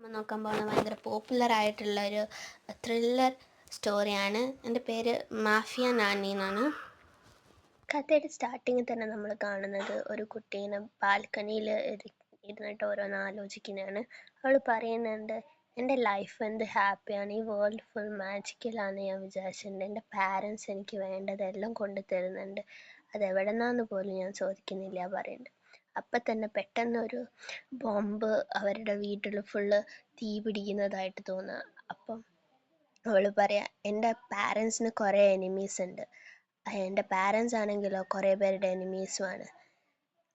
നമ്മൾ നോക്കാൻ പോകുന്ന ഭയങ്കര പോപ്പുലർ ആയിട്ടുള്ളൊരു ത്രില്ലർ സ്റ്റോറിയാണ്. എൻ്റെ പേര് മാഫിയ നാനി എന്നാണ്. കഥയുടെ സ്റ്റാർട്ടിങ്ങിൽ തന്നെ നമ്മൾ കാണുന്നത് ഒരു കുട്ടീനെ ബാൽക്കണിയിൽ ഇരുന്നിട്ട് ഓരോന്ന് ആലോചിക്കുന്നതാണ്. അവൾ പറയുന്നുണ്ട്, എൻ്റെ ലൈഫ് എന്ത് ഹാപ്പിയാണ്, ഈ വേൾഡ് ഫുൾ മാജിക്കലാണ് ഞാൻ വിചാരിച്ചിട്ടുണ്ട്. എൻ്റെ പാരൻസ് എനിക്ക് വേണ്ടതെല്ലാം കൊണ്ടു തരുന്നുണ്ട്, അതെവിടെ നിന്നാന്ന് പോലും ഞാൻ ചോദിക്കുന്നില്ല പറയുന്നുണ്ട്. അപ്പം തന്നെ പെട്ടെന്നൊരു ബോംബ് അവരുടെ വീട്ടിൽ ഫുള്ള് തീ പിടിക്കുന്നതായിട്ട് തോന്നുക. അപ്പം അവൾ പറയാ, എൻ്റെ പാരൻസിന് കുറേ എനിമീസ് ഉണ്ട്, എൻ്റെ പാരൻസ് ആണെങ്കിലോ കുറേ പേരുടെ എനിമീസുമാണ്.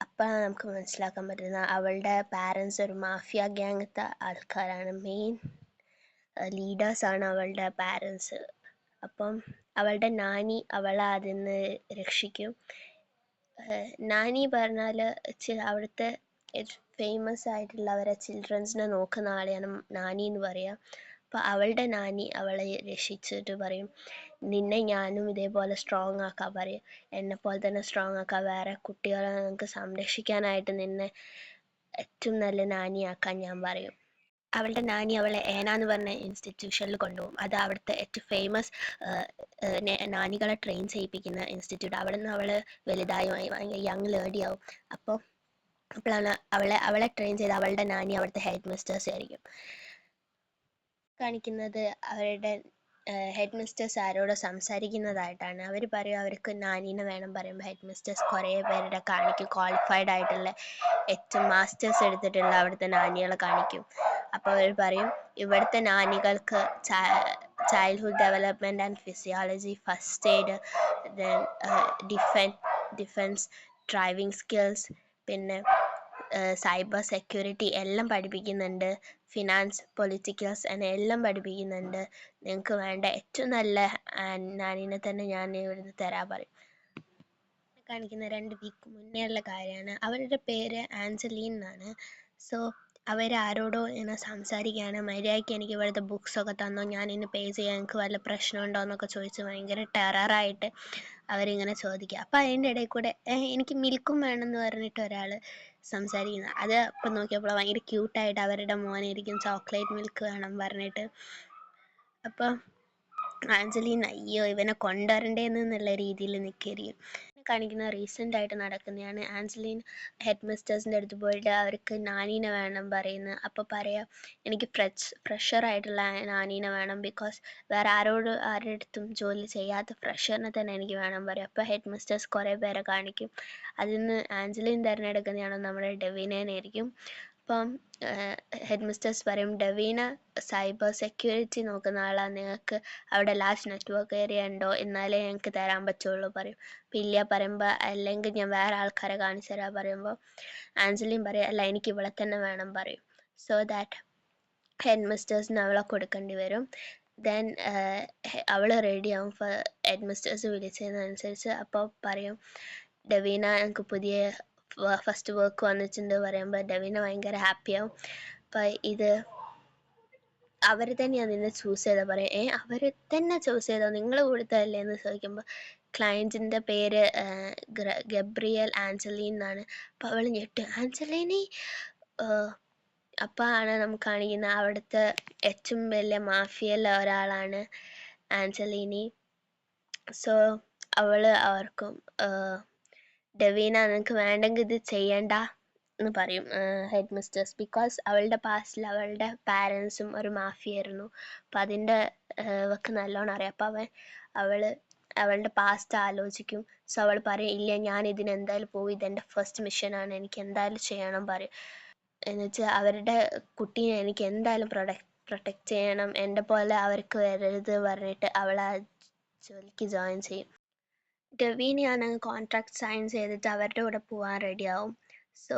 അപ്പോഴാണ് നമുക്ക് മനസ്സിലാക്കാൻ പറ്റുന്നത് അവളുടെ പാരൻസ് ഒരു മാഫിയ ഗ്യാങ്ങത്തെ ആൾക്കാരാണ്, മെയിൻ ലീഡേഴ്സാണ് അവളുടെ പാരൻസ്. അപ്പം അവളുടെ നാനി അവളെ അതിൽ നിന്ന് രക്ഷിക്കും. നാനി പറഞ്ഞാൽ അവിടുത്തെ ഫേമസ് ആയിട്ടുള്ള അവരെ ചിൽഡ്രൻസിനെ നോക്കുന്ന ആളെയാണ് നാനി എന്ന് പറയുക. അപ്പോൾ അവളുടെ നാനി അവളെ രക്ഷിച്ചിട്ട് പറയും, നിന്നെ ഞാനും ഇതേപോലെ സ്ട്രോങ് ആക്കാൻ പറയും, എന്നെപ്പോലെ തന്നെ സ്ട്രോങ് ആക്കാൻ, വേറെ കുട്ടികളെ നമുക്ക് സംരക്ഷിക്കാനായിട്ട് നിന്നെ ഏറ്റവും നല്ല നാനിയാക്കാൻ ഞാൻ പറയും. അവളുടെ നാനി അവളെ ഏന എന്ന് പറഞ്ഞ ഇൻസ്റ്റിറ്റ്യൂഷനിൽ കൊണ്ടുപോകും. അത് അവിടുത്തെ ഏറ്റവും ഫേമസ് നാനികളെ ട്രെയിൻ ചെയ്യിപ്പിക്കുന്ന ഇൻസ്റ്റിറ്റ്യൂട്ട്. അവിടെ നിന്ന് അവൾ വലുതായി ഭയങ്കര യങ് ലേഡി ആവും. അപ്പോഴാണ് അവളെ ട്രെയിൻ ചെയ്ത് അവളുടെ നാനി അവിടുത്തെ ഹെഡ് മിസ്റ്റേഴ്സ് ആയിരിക്കും. കാണിക്കുന്നത് അവരുടെ ഹെഡ് മിസ്റ്റേഴ്സ് ആരോട് സംസാരിക്കുന്നതായിട്ടാണ്. അവർ പറയും അവർക്ക് നാനീനെ വേണം പറയുമ്പോൾ ഹെഡ് മിസ്റ്റേഴ്സ് കുറേ പേരുടെ കാണിക്കും, ക്വാളിഫൈഡ് ആയിട്ടുള്ള ഏറ്റവും മാസ്റ്റേഴ്സ് എടുത്തിട്ടുള്ള അവിടുത്തെ നാനികളെ കാണിക്കും. അപ്പോൾ അവർ പറയും ഇവിടുത്തെ നാനികൾക്ക് childhood development and physiology, first aid, then defence, driving skills, പിന്നെ സൈബർ സെക്യൂരിറ്റി എല്ലാം പഠിപ്പിക്കുന്നുണ്ട്, ഫിനാൻസ്, പൊളിറ്റിക്കൽസ് എല്ലാം പഠിപ്പിക്കുന്നുണ്ട്. നിങ്ങൾക്ക് വേണ്ട ഏറ്റവും നല്ല നാനീനെ തന്നെ ഞാൻ ഇവിടുന്ന് തരാൻ പറയും. കാണിക്കുന്ന 2 വീക്ക് മുന്നേ ഉള്ള കാര്യമാണ്. അവരുടെ പേര് ആഞ്ചലീൻ എന്നാണ്. സോ അവരാരോടോ ഇങ്ങനെ സംസാരിക്കുകയാണ്, മര്യാദയ്ക്ക് എനിക്ക് ഇവിടുത്തെ ബുക്സൊക്കെ തന്നോ, ഞാൻ ഇന്ന് പേ ചെയ്യാൻ എനിക്ക് വല്ല പ്രശ്നമുണ്ടോ എന്നൊക്കെ ചോദിച്ച് ഭയങ്കര ടെററായിട്ട് അവരിങ്ങനെ ചോദിക്കുക. അപ്പോൾ അതിൻ്റെ ഇടയിൽ കൂടെ എനിക്ക് മിൽക്കും വേണമെന്ന് പറഞ്ഞിട്ട് ഒരാൾ സംസാരിക്കുന്നത്. അത് ഇപ്പം നോക്കിയപ്പോൾ ഭയങ്കര ക്യൂട്ടായിട്ട് അവരുടെ മോനായിരിക്കും ചോക്ലേറ്റ് മിൽക്ക് വേണം പറഞ്ഞിട്ട്. അപ്പോൾ ആഞ്ചലീൻ അയ്യോ ഇവനെ കൊണ്ടുവരണ്ടേന്നുള്ള രീതിയിൽ നിൽക്കുകയായിരിക്കും. കാണിക്കുന്ന റീസെൻ്റ് ആയിട്ട് നടക്കുന്നതാണ്. ആഞ്ചലീൻ ഹെഡ് മിസ്റ്റേഴ്സിൻ്റെ അടുത്ത് പോയിട്ട് അവർക്ക് നാനീനെ വേണം പറയുന്നത്. അപ്പോൾ പറയാം എനിക്ക് ഫ്രഷറായിട്ടുള്ള നാനീനെ വേണം, ബിക്കോസ് വേറെ ആരുടെ അടുത്തും ജോലി ചെയ്യാത്ത ഫ്രഷറിനെ തന്നെ എനിക്ക് വേണം പറയാം. അപ്പോൾ ഹെഡ് മിസ്റ്റേഴ്സ് കുറേ പേരെ കാണിക്കും. അതിൽ നിന്ന് ആഞ്ചലീൻ തിരഞ്ഞെടുക്കുന്നതാണ് നമ്മുടെ ഡെവീനേനായിരിക്കും. അപ്പം ഹെഡ് മിസ്റ്റേഴ്സ് പറയും, ഡെവീന സൈബർ സെക്യൂരിറ്റി നോക്കുന്ന ആളാണ്, നിങ്ങൾക്ക് അവിടെ ലാസ്റ്റ് നെറ്റ്വർക്ക് ഏരിയ ഉണ്ടോ എന്നാലേ ഞങ്ങൾക്ക് തരാൻ പറ്റുള്ളൂ പറയും. അപ്പം ഇല്ല പറയുമ്പോൾ അല്ലെങ്കിൽ ഞാൻ വേറെ ആൾക്കാരെ കാണിച്ചു തരാൻ പറയുമ്പോൾ ആഞ്ചലീൻ പറയും അല്ല എനിക്ക് ഇവിടെ തന്നെ വേണം പറയും. സോ ദാറ്റ് ഹെഡ് മിസ്റ്റേഴ്സിന് അവളെ കൊടുക്കേണ്ടി വരും. ദെൻ അവൾ റെഡിയാവും ഹെഡ് മിസ്റ്റേഴ്സ് വിളിച്ചതിനനുസരിച്ച്. അപ്പോൾ പറയും ഡെവീന ഞങ്ങൾക്ക് പുതിയ ഫസ്റ്റ് വർക്ക് വന്നിട്ടുണ്ട് പറയുമ്പോൾ ഡെവീന ഭയങ്കര ഹാപ്പിയാവും. അപ്പം ഇത് അവർ തന്നെയാണ് നിന്നെ ചൂസ് ചെയ്താൽ പറയും. അവർ തന്നെ ചൂസ് ചെയ്തോ, നിങ്ങൾ കൊടുത്തതല്ലേ എന്ന് ചോദിക്കുമ്പോൾ ക്ലയൻറ്റിൻ്റെ പേര് ഗബ്രിയൽ ആഞ്ചലീൻ എന്നാണ്. അപ്പോൾ അവൾ ഞെട്ടും, ആഞ്ചലീനി. അപ്പോൾ ആണ് നമുക്ക് കാണിക്കുന്ന അവിടുത്തെ ഏറ്റവും വലിയ മാഫിയയിലെ ഒരാളാണ് ആഞ്ചലീനി. സോ അവർക്കും ഡെവീന നിങ്ങൾക്ക് വേണ്ടെങ്കിൽ ഇത് ചെയ്യണ്ട എന്ന് പറയും ഹെഡ് മിസ്റ്റേഴ്സ്, ബിക്കോസ് അവളുടെ പാസ്റ്റിൽ അവളുടെ പാരൻസും ഒരു മാഫിയായിരുന്നു. അപ്പം അതിൻ്റെ അവൾക്ക് നല്ലോണം അറിയാം. അപ്പം അവളുടെ പാസ്റ്റ് ആലോചിക്കും. സോ അവൾ പറയും ഇല്ല ഞാൻ ഇതിനെന്തായാലും പോയി, ഇതെൻ്റെ ഫസ്റ്റ് മിഷനാണ്, എനിക്ക് എന്തായാലും ചെയ്യണം പറയും. എന്നുവെച്ചാൽ അവരുടെ കുട്ടീനെ എനിക്ക് എന്തായാലും പ്രൊട്ടക്റ്റ് ചെയ്യണം, എൻ്റെ പോലെ അവർക്ക് വരരുത് പറഞ്ഞിട്ട് അവൾ ആ ജോലിക്ക് ജോയിൻ ചെയ്യും. ഡെവീനയാണ് കോൺട്രാക്ട് സൈൻ ചെയ്തിട്ട് അവരുടെ കൂടെ പോകാൻ റെഡിയാവും. സോ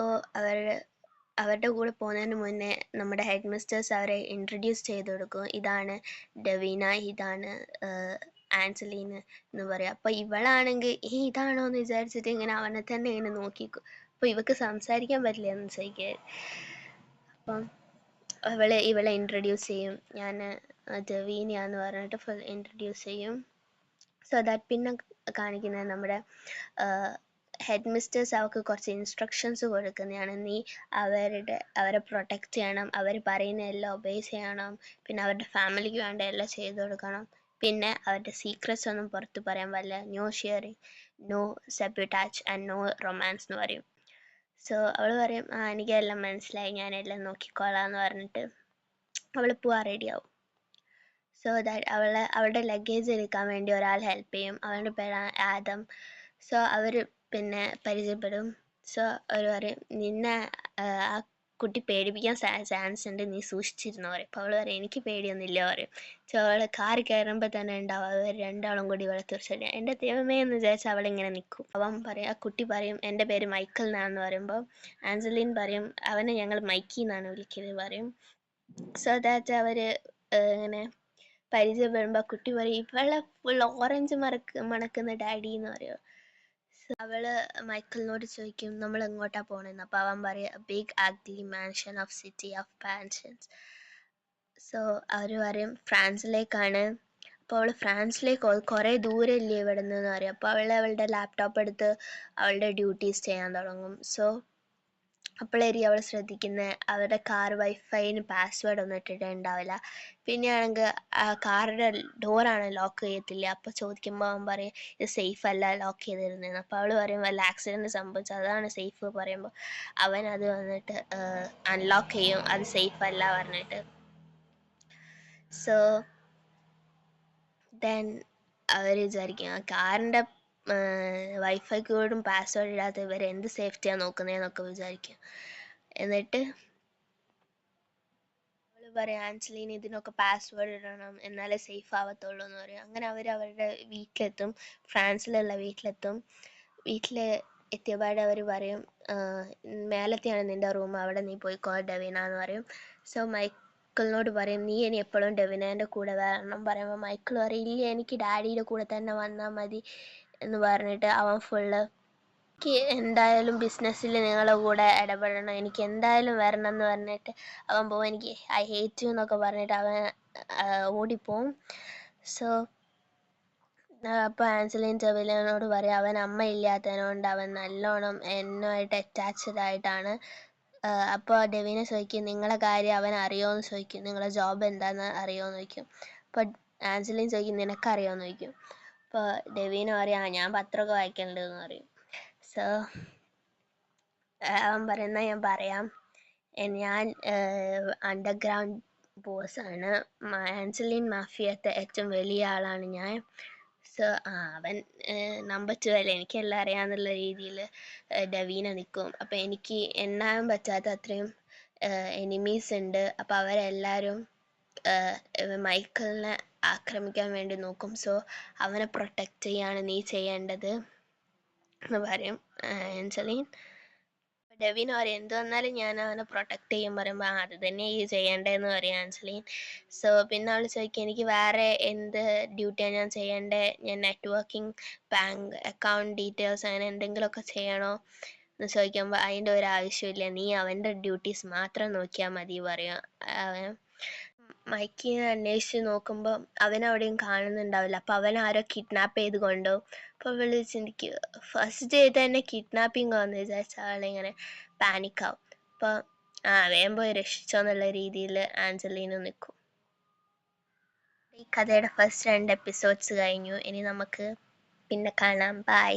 അവരുടെ കൂടെ പോകുന്നതിന് മുന്നേ നമ്മുടെ ഹെഡ് മിസ്റ്റേഴ്സ് അവരെ ഇൻട്രൊഡ്യൂസ് ചെയ്ത് കൊടുക്കും. ഇതാണ് ഡെവീന, ഇതാണ് ആഞ്ചലീൻ എന്ന് പറയും. അപ്പോൾ ഇവളാണെങ്കിൽ ഇതാണോ എന്ന് വിചാരിച്ചിട്ട് ഇങ്ങനെ അവനെ തന്നെ ഇങ്ങനെ നോക്കിക്കും. അപ്പോൾ ഇവക്ക് സംസാരിക്കാൻ പറ്റില്ല എന്ന് ചോദിക്കുക. അപ്പം ഇവളെ ഇൻട്രൊഡ്യൂസ് ചെയ്യും, ഞാൻ ഡെവീനയാന്ന് പറഞ്ഞിട്ട് ഫുൾ ഇൻട്രൊഡ്യൂസ് ചെയ്യും. സോ ദാറ്റ് പിന്നെ കാണിക്കുന്നത് നമ്മുടെ ഹെഡ് മിസ്റ്റേഴ്സ് അവൾക്ക് കുറച്ച് ഇൻസ്ട്രക്ഷൻസ് കൊടുക്കുന്നതാണ്. നീ അവരെ പ്രൊട്ടക്റ്റ് ചെയ്യണം, അവർ പറയുന്ന എല്ലാം ഒബേ ചെയ്യണം, പിന്നെ അവരുടെ ഫാമിലിക്ക് വേണ്ട എല്ലാം ചെയ്തു കൊടുക്കണം, പിന്നെ അവരുടെ സീക്രറ്റ്സ് ഒന്നും പുറത്ത് പറയാൻ പാടില്ല, no sharing, no sabotage and no romance എന്ന് പറയും. സോ അവൾ പറയും എനിക്കെല്ലാം മനസ്സിലായി, ഞാനെല്ലാം നോക്കിക്കോളാം എന്ന് പറഞ്ഞിട്ട് അവൾ പോവാൻ റെഡിയാവും. സോ ദാറ്റ് അവളുടെ ലഗേജ് എടുക്കാൻ വേണ്ടി ഒരാൾ ഹെൽപ്പ് ചെയ്യും. അവൻ്റെ പേരാണ് ആദം. സോ അവർ പിന്നെ പരിചയപ്പെടും. സോ അവർ പറയും നിന്നെ ആ കുട്ടി പേടിപ്പിക്കാൻ ചാൻസ് ഉണ്ട്, നീ സൂക്ഷിച്ചിരുന്നോ പറയും. അപ്പോൾ അവൾ പറയും എനിക്ക് പേടിയൊന്നുമില്ല പറയും. സോ അവൾ കാറി കയറുമ്പോൾ തന്നെ ഉണ്ടാവും അവർ രണ്ടാളും കൂടി ഇവിടെ തീർച്ചയായിട്ടും. എൻ്റെ ദൈവമേ എന്ന് വിചാരിച്ചാൽ അവളിങ്ങനെ നിൽക്കും. അവൻ പറയും, ആ കുട്ടി പറയും എൻ്റെ പേര് മൈക്കിൾ എന്നാണെന്ന് പറയുമ്പോൾ ആഞ്ചലിൻ പറയും അവനെ ഞങ്ങൾ മൈക്കി എന്നാണ് വിളിക്കുന്നത് പറയും. സോ ദാറ്റ് അവർ ഇങ്ങനെ പരിചയപ്പെടുമ്പോൾ കുട്ടി പറയും ഇവളെ ഫുൾ ഓറഞ്ച് മണക്കുന്ന ഡാഡി എന്ന് പറയും. അവള് മൈക്കിളിനോട് ചോദിക്കും നമ്മൾ എങ്ങോട്ടാ പോണെന്ന്. അപ്പോൾ അവൻ പറയും big ugly mansion of city of mansions. So അവർ പറയും ഫ്രാൻസിലേക്കാണ്. അപ്പോൾ അവൾ ഫ്രാൻസിലേക്ക് കുറേ ദൂരമില്ലേ ഇവിടെ നിന്ന് പറയും. അപ്പോൾ അവളുടെ ലാപ്ടോപ്പ് എടുത്ത് അവളുടെ ഡ്യൂട്ടീസ് ചെയ്യാൻ തുടങ്ങും. സോ അപ്പോഴായിരിക്കും അവൾ ശ്രദ്ധിക്കുന്നത് അവരുടെ കാർ വൈഫൈന് പാസ്വേഡ് ഒന്നും ഇട്ടിട്ടുണ്ടാവില്ല. പിന്നെയാണെങ്കിൽ ആ കാറിൻ്റെ ഡോറാണ് ലോക്ക് ചെയ്യത്തില്ല. അപ്പോൾ ചോദിക്കുമ്പോൾ അവൻ പറയും ഇത് സേഫ് അല്ല ലോക്ക് ചെയ്തിരുന്നതെന്ന്. അപ്പോൾ അവൾ പറയും വല്ല ആക്സിഡൻറ്റ് സംഭവിച്ചു അതാണ് സേഫ് പറയുമ്പോൾ അവൻ അത് വന്നിട്ട് അൺലോക്ക് ചെയ്യും, അത് സേഫ് അല്ല പറഞ്ഞിട്ട്. സോ ദെൻ അവർ വിചാരിക്കും ആ കാറിൻ്റെ വൈഫൈക്ക് പോലും പാസ്വേഡ് ഇടാത്ത ഇവർ എന്ത് സേഫ്റ്റിയാണ് നോക്കുന്നതെന്നൊക്കെ വിചാരിക്കും. എന്നിട്ട് അവൾ പറയും ആഞ്ചലീൻ ഇതിനൊക്കെ പാസ്വേഡ് ഇടണം എന്നാലേ സേഫ് ആവത്തുള്ളൂ എന്ന് പറയും. അങ്ങനെ അവർ അവരുടെ വീട്ടിലെത്തും, ഫ്രാൻസിലുള്ള വീട്ടിലെത്തും. വീട്ടിൽ എത്തിയപാടെ അവർ പറയും മേലത്തെയാണ് നിൻ്റെ റൂം, അവിടെ നീ പോയിക്കോ ഡെവിന എന്ന് പറയും. സോ മൈക്കിളിനോട് പറയും നീ ഇനി എപ്പോഴും ഡെവിനേൻ്റെ കൂടെ വരണം പറയുമ്പോൾ മൈക്കിൾ പറയും ഇല്ല എനിക്ക് ഡാഡിയുടെ കൂടെ തന്നെ വന്നാൽ മതി എന്ന് പറഞ്ഞിട്ട് അവൻ ഫുള്ള് എനിക്ക് എന്തായാലും ബിസിനസ്സിൽ നിങ്ങളുടെ കൂടെ ഇടപെടണം, എനിക്ക് എന്തായാലും വരണം എന്ന് പറഞ്ഞിട്ട് അവൻ പോവും. എനിക്ക് ഐ ഹേറ്റ് യു എന്നൊക്കെ പറഞ്ഞിട്ട് അവൻ ഓടിപ്പോവും. സോ അപ്പോൾ ആഞ്ചലിൻ ഡെവിനോട് പറയും അവൻ അമ്മ ഇല്ലാത്തതിനോണ്ട് അവൻ നല്ലോണം എന്നുമായിട്ട് അറ്റാച്ച്ഡ് ആയിട്ടാണ്. അപ്പോൾ ഡെവിന ചോദിക്കും നിങ്ങളെ കാര്യം അവൻ അറിയുമോയെന്ന് ചോദിക്കും, നിങ്ങളെ ജോബ് എന്താണെന്ന് അറിയുമോയെന്ന് ചോദിക്കും. അപ്പോൾ ആഞ്ചലിൻ ചോദിക്കും നിനക്കറിയുമോയെന്ന് ചോദിക്കും. അപ്പോൾ ഡെവിന പറയും ഞാൻ പത്രമൊക്കെ വായിക്കലുണ്ടെന്ന് പറയും. സോ അവൻ പറയുന്ന ഞാൻ പറയാം ഞാൻ അണ്ടർഗ്രൗണ്ട് ബോസാണ്, ആഞ്ചലിൻ മാഫിയത്തെ ഏറ്റവും വലിയ ആളാണ് ഞാൻ. സോ അവൻ നമ്പർ 2 അല്ലേ എനിക്കെല്ലാം അറിയാമെന്നുള്ള രീതിയിൽ ഡെവീന നിൽക്കും. അപ്പോൾ എനിക്ക് എണ്ണാൻ പറ്റാത്ത അത്രയും എനിമീസ് ഉണ്ട്. അപ്പോൾ അവരെല്ലാവരും മൈക്കിളിനെ ആക്രമിക്കാൻ വേണ്ടി നോക്കും. സോ അവനെ പ്രൊട്ടക്റ്റ് ചെയ്യാണ് നീ ചെയ്യേണ്ടത് എന്ന് പറയും ആഞ്ചലിൻ. ഡെവിൻ പറയും എന്ത് വന്നാലും ഞാൻ അവനെ പ്രൊട്ടക്റ്റ് ചെയ്യും പറയുമ്പോൾ അത് തന്നെ ഈ ചെയ്യേണ്ടതെന്ന് പറയും ആഞ്ചലിൻ. സോ പിന്നെ അവൾ ചോദിക്കും എനിക്ക് വേറെ എന്ത് ഡ്യൂട്ടിയാണ് ഞാൻ ചെയ്യേണ്ടത്, ഞാൻ നെറ്റ്വർക്കിംഗ് ബാങ്ക് അക്കൗണ്ട് ഡീറ്റെയിൽസ് അങ്ങനെ എന്തെങ്കിലുമൊക്കെ ചെയ്യണോ എന്ന് ചോദിക്കുമ്പോൾ അതിൻ്റെ ഒരു ആവശ്യമില്ല, നീ അവൻ്റെ ഡ്യൂട്ടീസ് മാത്രം നോക്കിയാൽ മതി പറയും അവൻ. മൈക്കിനെ അന്വേഷിച്ച് നോക്കുമ്പോൾ അവനവിടെയും കാണുന്നുണ്ടാവില്ല. അപ്പോൾ അവൻ ആരോ കിഡ്നാപ്പ് ചെയ്ത് കൊണ്ടുപോകും. അപ്പോൾ അവൾ ചിന്തിക്കും ഫസ്റ്റ് ഡേ തന്നെ കിഡ്നാപ്പിംഗ് ആണെന്ന് വിചാരിച്ച അവളിങ്ങനെ പാനിക്കാവും. അപ്പോൾ വേഗം പോയി രക്ഷിച്ചോ എന്നുള്ള രീതിയിൽ ആഞ്ചലീന നിൽക്കും. ഈ കഥയുടെ ഫസ്റ്റ് 2 എപ്പിസോഡ്സ് കഴിഞ്ഞു. ഇനി നമുക്ക് പിന്നെ കാണാം. ബൈ.